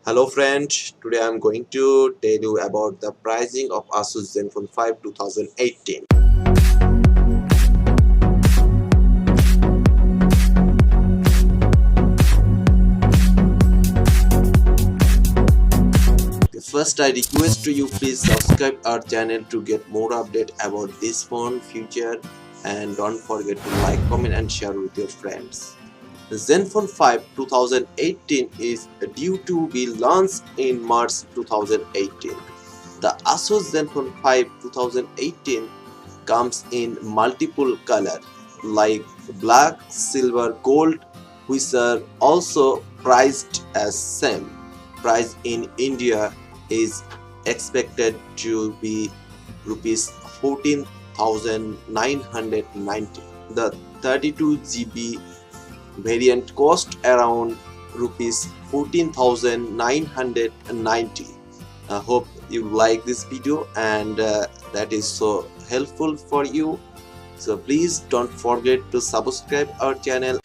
Hello friend, today I am going to tell you about the pricing of Asus ZenFone 5 2018. First, I request to you please subscribe our channel to get more update about this phone future, and don't forget to like, comment and share with your friends. The ZenFone 5 2018 is due to be launched in March 2018. The Asus ZenFone 5 2018 comes in multiple colors like black, silver, gold, which are also priced as same. Price in India is expected to be rupees 14,990. The 32 GB variant cost around rupees 14,990. I hope you like this video and that is so helpful for you. So please don't forget to subscribe our channel.